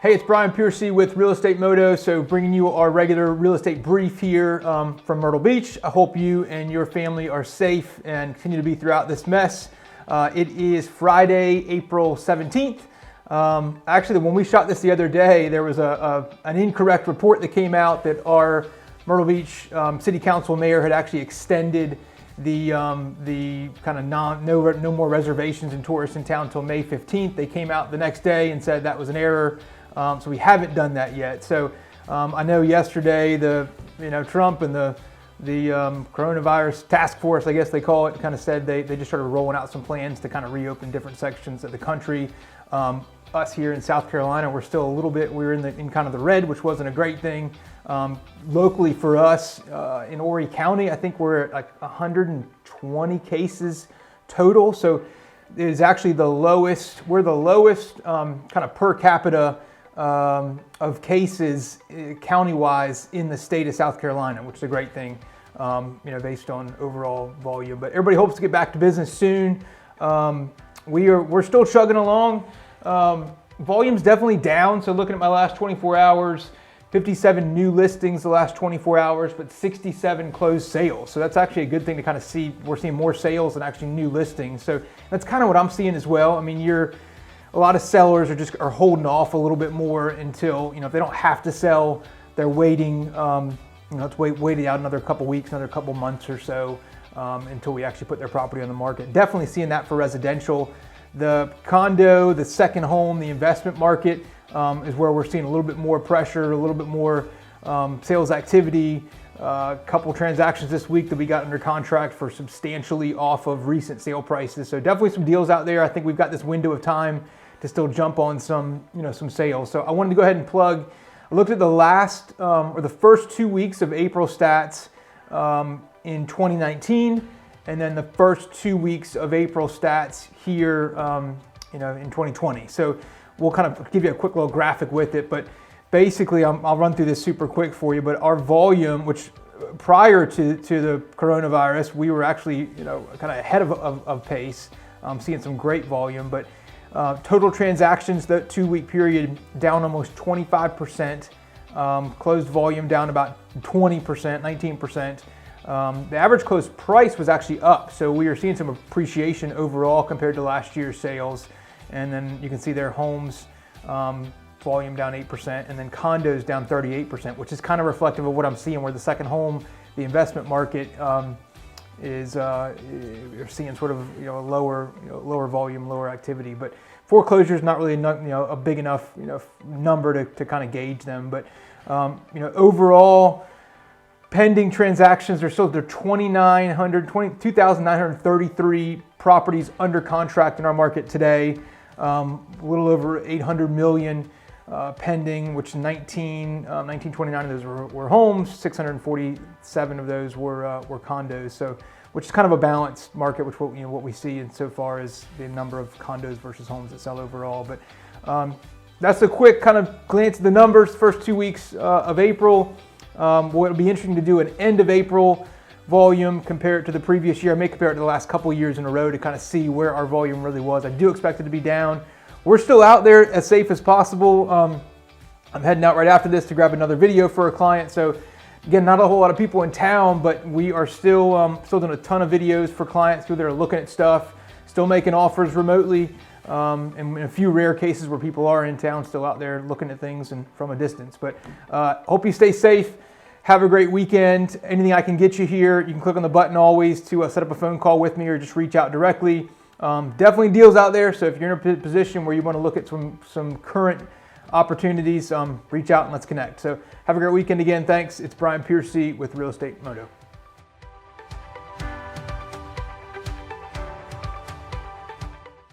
Hey, it's Brian Piercy with Real Estate Moto. So bringing you our regular real estate brief here from Myrtle Beach. I hope you and your family are safe and continue to be throughout this mess. It is Friday, April 17th. Actually, when we shot this the other day, there was an incorrect report that came out that our Myrtle Beach City Council mayor had actually extended the kind of no more reservations and tourists in town until May 15th. They came out the next day and said that was an error. So we haven't done that yet. So I know yesterday Trump and the coronavirus task force, I guess they call it, kind of said they just started rolling out some plans to kind of reopen different sections of the country. Us here in South Carolina, we're still a little bit, we're in kind of the red, which wasn't a great thing. Locally for us in Horry County, I think we're at like 120 cases total. So it is actually the lowest, we're the lowest kind of per capita of cases county-wise in the state of South Carolina, which is a great thing, based on overall volume. But everybody hopes to get back to business soon. We're still chugging along. Volume's definitely down. So looking at my last 24 hours, 57 new listings the last 24 hours, but 67 closed sales. So that's actually a good thing to kind of see. We're seeing more sales than actually new listings. So that's kind of what I'm seeing as well. I mean, a lot of sellers are holding off a little bit more until, if they don't have to sell, they're waiting, let's wait out another couple weeks, another couple months or so until we actually put their property on the market. Definitely seeing that for residential. The condo, the second home, the investment market is where we're seeing a little bit more pressure, a little bit more sales activity. A couple transactions this week that we got under contract for substantially off of recent sale prices. So definitely some deals out there. I think we've got this window of time to still jump on some sales. So I wanted to go ahead and plug. I looked at the last or the first 2 weeks of April stats in 2019, and then the first 2 weeks of April stats here, in 2020. So we'll kind of give you a quick little graphic with it, but basically I'll run through this super quick for you. But our volume, which prior to the coronavirus, we were actually kind of ahead of pace, seeing some great volume, but total transactions, that 2 week period, down almost 25%. Closed volume down about 20%, 19%. The average closed price was actually up. So we are seeing some appreciation overall compared to last year's sales. And then you can see their homes volume down 8%, and then condos down 38%, which is kind of reflective of what I'm seeing, where the second home, the investment market you're seeing sort of a lower volume, lower activity. But foreclosures not really a big enough number to kind of gauge them. But overall, pending transactions are still 2,933 properties under contract in our market today. A little over 800 million pending, which 1929 of those were homes, 647 of those were condos. So, which is kind of a balanced market, which what we see insofar as the number of condos versus homes that sell overall. But that's a quick kind of glance at the numbers. First 2 weeks of April. It'll be interesting to do an end of April volume, compare it to the previous year. I may compare it to the last couple of years in a row to kind of see where our volume really was. I do expect it to be down. We're still out there as safe as possible. I'm heading out right after this to grab another video for a client. So again, not a whole lot of people in town, but we are still doing a ton of videos for clients who are looking at stuff, still making offers remotely, and in a few rare cases where people are in town, still out there looking at things and from a distance. But hope you stay safe. Have a great weekend. Anything I can get you here, you can click on the button always to set up a phone call with me, or just reach out directly. Definitely deals out there. So if you're in a position where you want to look at some current opportunities, reach out and let's connect. So have a great weekend again. Thanks. It's Brian Piercy with Real Estate Moto.